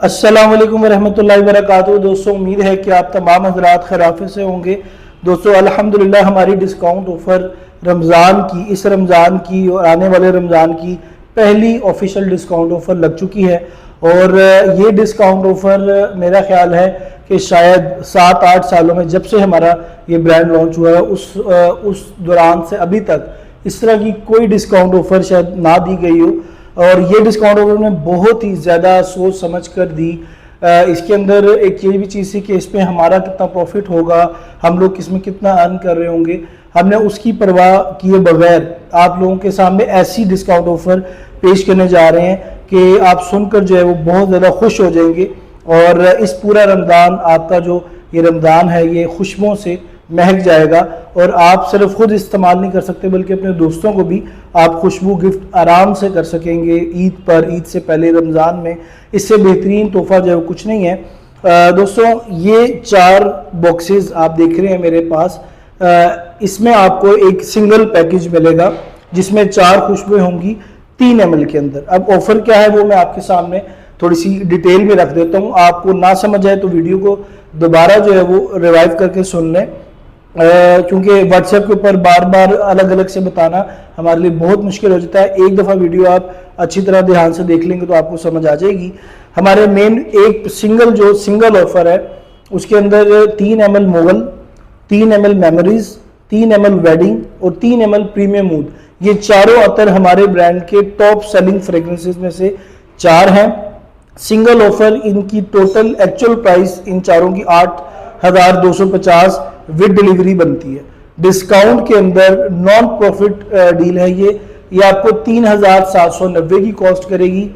अस्सलाम वालेकुम वरहमतुल्लाहि वबरकातुहू। दोस्तों, उम्मीद है कि आप तमाम हज़रात खैरियत से होंगे। दोस्तों, अल्हम्दुलिल्लाह हमारी डिस्काउंट ऑफ़र रमज़ान की, इस रमज़ान की और आने वाले रमज़ान की पहली ऑफिशियल डिस्काउंट ऑफ़र लग चुकी है। और ये डिस्काउंट ऑफ़र मेरा ख्याल है कि शायद 7-8 सालों में जब से हमारा ये ब्रांड लॉन्च हुआ है उस दौरान से अभी तक इस तरह की कोई डिस्काउंट ऑफ़र शायद ना दी गई हो। और ये डिस्काउंट ऑफर ने बहुत ही ज़्यादा सोच समझ कर दी। इसके अंदर एक ये भी चीज़ थी कि इस पर हमारा कितना प्रॉफिट होगा, हम लोग इसमें कितना अर्न कर रहे होंगे। हमने उसकी परवाह किए बगैर आप लोगों के सामने ऐसी डिस्काउंट ऑफर पेश करने जा रहे हैं कि आप सुनकर जो है वो बहुत ज़्यादा खुश हो जाएंगे। और इस पूरा रमज़ान, आपका जो ये रमज़ान है, ये खुशबुओं से महक जाएगा। और आप सिर्फ खुद इस्तेमाल नहीं कर सकते बल्कि अपने दोस्तों को भी आप खुशबू गिफ्ट आराम से कर सकेंगे ईद पर, ईद से पहले रमज़ान में। इससे बेहतरीन तोहफा जो है कुछ नहीं है। दोस्तों, ये 4 बॉक्सेस आप देख रहे हैं मेरे पास। इसमें आपको एक सिंगल पैकेज मिलेगा जिसमें 4 खुशबुएं होंगी 3 ml के अंदर। अब ऑफर क्या है वो मैं आपके सामने थोड़ी सी डिटेल में रख देता हूँ। आपको ना समझ आए तो वीडियो को दोबारा जो है वो रिवाइव करके सुन लें, क्योंकि व्हाट्सएप के ऊपर बार बार अलग अलग से बताना हमारे लिए बहुत मुश्किल हो जाता है। एक दफ़ा वीडियो आप अच्छी तरह ध्यान से देख लेंगे तो आपको समझ आ जाएगी। हमारे मेन एक सिंगल ऑफर है, उसके अंदर 3 ml मोगल, 3 ml मेमोरीज, 3 ml वेडिंग और 3 ml प्रीमियम मूड, ये चारों अतर हमारे ब्रांड के टॉप सेलिंग फ्रेग्रेंसेस में से 4 हैं। सिंगल ऑफर, इनकी टोटल एक्चुअल प्राइस इन चारों की 8,250 विद डिलीवरी बनती है। डिस्काउंट के अंदर नॉन प्रॉफिट डील है ये आपको 3,790 की कॉस्ट करेगी।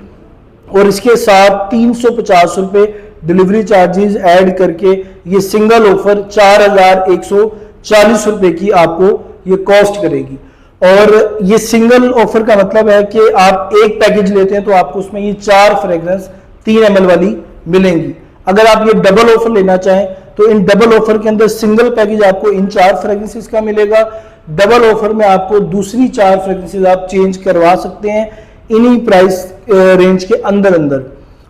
और इसके साथ 350 रुपये डिलीवरी चार्जेस ऐड करके ये सिंगल ऑफर 4,140 रुपये की आपको ये कॉस्ट करेगी। और ये सिंगल ऑफर का मतलब है कि आप एक पैकेज लेते हैं तो आपको उसमें ये 4 फ्रेग्रेंस 3 ml वाली मिलेंगी। अगर आप ये डबल ऑफर लेना चाहें तो इन डबल ऑफर के अंदर सिंगल पैकेज आपको इन 4 फ्रेग्रेंसेस का मिलेगा। डबल ऑफर में आपको दूसरी 4 फ्रेग्रेंसेस आप चेंज करवा सकते हैं इन्हीं प्राइस रेंज के अंदर।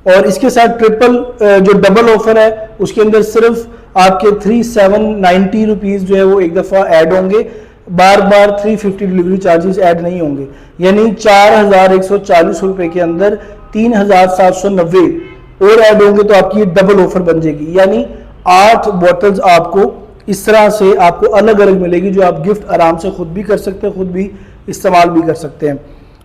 और इसके साथ ट्रिपल जो डबल ऑफर है उसके अंदर सिर्फ आपके 3,790 रुपीज जो है वो एक दफा ऐड होंगे, बार 350 डिलीवरी चार्जेस ऐड नहीं होंगे। यानी 4,140 रुपए के अंदर 3,790 और ऐड होंगे तो आपकी डबल ऑफर बन जाएगी। यानी 8 बॉटल्स आपको इस तरह से आपको अलग अलग मिलेगी जो आप गिफ्ट आराम से खुद भी कर सकते हैं, खुद भी इस्तेमाल भी कर सकते हैं।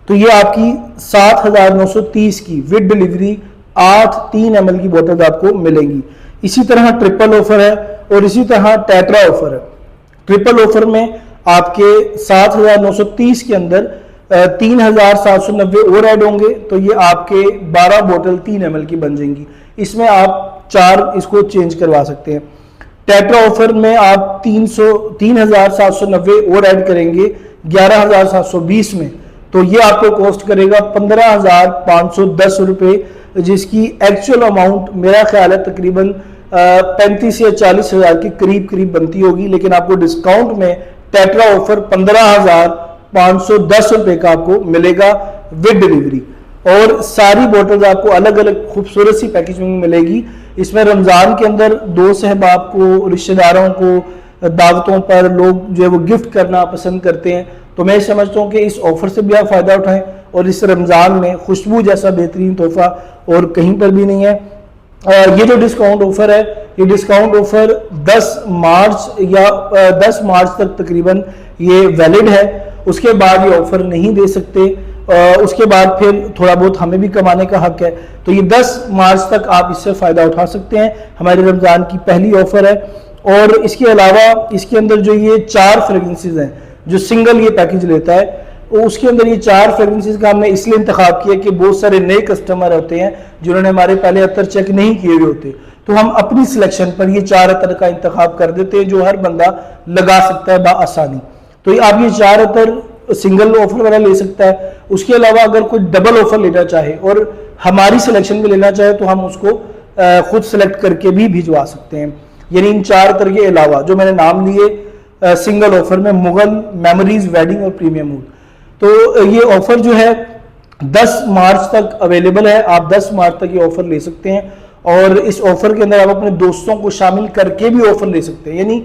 तो ये आपकी 7,930 की विद डिलीवरी 8 3 ml की बोतल आपको मिलेंगी। इसी तरह ट्रिपल ऑफर है और इसी तरह टेट्रा ऑफर है। ट्रिपल ऑफर में आपके 7,930 के अंदर 3,790 और ऐड होंगे तो ये आपके 12 बोतल 3 ml की बन जाएंगी। इसमें आप 4 इसको चेंज करवा सकते हैं। टेट्रा ऑफर में आप 3,790 और ऐड करेंगे 11,720 में, तो ये आपको कॉस्ट करेगा 15,510 रुपये, जिसकी एक्चुअल अमाउंट मेरा ख्याल है तकरीबन 35 या 40 हज़ार के करीब बनती होगी। लेकिन आपको डिस्काउंट में टेट्रा ऑफर 15,510 रुपये का आपको मिलेगा विद डिलीवरी। और सारी बोतल्स आपको अलग अलग खूबसूरत सी पैकेजिंग में मिलेगी। इसमें रमज़ान के अंदर दोस्त अहबाब को, रिश्तेदारों को दावतों पर लोग जो है वो गिफ्ट करना पसंद करते हैं, तो मैं समझता हूँ कि इस ऑफर से भी आप फ़ायदा उठाएं। और इस रमज़ान में खुशबू जैसा बेहतरीन तोहफा और कहीं पर भी नहीं है। ये जो डिस्काउंट ऑफर है, ये डिस्काउंट ऑफर 10 मार्च तक तकरीबन ये वैलिड है। उसके बाद ये ऑफर नहीं दे सकते। उसके बाद फिर थोड़ा बहुत हमें भी कमाने का हक है। तो ये 10 मार्च तक आप इससे फ़ायदा उठा सकते हैं। हमारे रमज़ान की पहली ऑफर है। और इसके अलावा इसके अंदर जो ये 4 फ्रेग्रेंसेस हैं जो सिंगल ये पैकेज लेता है, उसके अंदर ये 4 फ्रेग्रेंसेस का हमने इसलिए इंतखाब किया कि बहुत सारे नए कस्टमर होते हैं जिन्होंने हमारे पहले अतर चेक नहीं किए हुए होते, तो हम अपनी सिलेक्शन पर ये 4 अतर का इंतखाब कर देते हैं जो हर बंदा लगा सकता है बाआसानी। तो आप ये 4 अतर सिंगल ऑफर वाला ले सकता है। उसके अलावा अगर कोई डबल ऑफर लेना चाहे और हमारी सिलेक्शन में लेना चाहे तो हम उसको खुद सेलेक्ट करके भी भिजवा सकते हैं। यानी इन 4 अतर के अलावा जो मैंने नाम लिए सिंगल ऑफर में मुगल, मेमोरीज, वेडिंग और प्रीमियम मूड, तो ये ऑफर जो है 10 मार्च तक अवेलेबल है। आप 10 मार्च तक ये ऑफर ले सकते हैं और इस ऑफर के अंदर आप अपने दोस्तों को शामिल करके भी ऑफर ले सकते हैं। यानी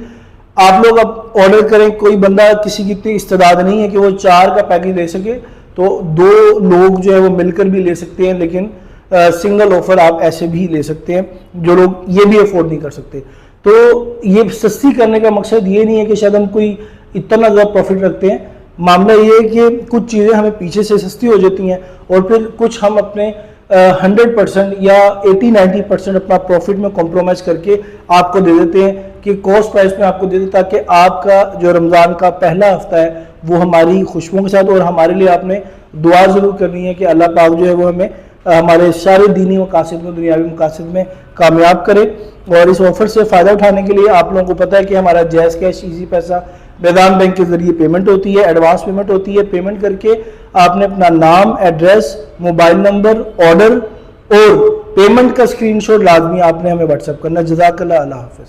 आप लोग अब ऑर्डर करें, कोई बंदा किसी की इतनी इस्तेदाद नहीं है कि वो 4 का पैकेज ले सके, तो 2 लोग जो है वो मिलकर भी ले सकते हैं, लेकिन सिंगल ऑफर आप ऐसे भी ले सकते हैं जो लोग ये भी अफोर्ड नहीं कर सकते। तो ये सस्ती करने का मकसद ये नहीं है कि शायद हम कोई इतना ज़्यादा प्रॉफिट रखते हैं। मामला ये है कि कुछ चीज़ें हमें पीछे से सस्ती हो जाती हैं और फिर कुछ हम अपने 100% या 80-90% अपना प्रॉफिट में कॉम्प्रोमाइज़ करके आपको दे देते हैं कि कॉस्ट प्राइस में आपको दे देता कि आपका जो रमज़ान का पहला हफ्ता है वो हमारी खुशबुओं के साथ, और हमारे लिए आपने दुआ ज़रूर करनी है कि अल्लाह पाक जो है वो हमें हमारे सारे दीनी मकासद में, दुनियावी मकासद में कामयाब करे। और इस ऑफर से फ़ायदा उठाने के लिए आप लोगों को पता है कि हमारा जैज़ कैश, ईजी पैसा, वेदांत बैंक के जरिए पेमेंट होती है, एडवांस पेमेंट होती है। पेमेंट करके आपने अपना नाम, एड्रेस, मोबाइल नंबर, ऑर्डर और पेमेंट का स्क्रीनशॉट लाजमी आपने हमें व्हाट्सएप करना। जज़ाकल्लाह, अल्लाह हाफ़िज़।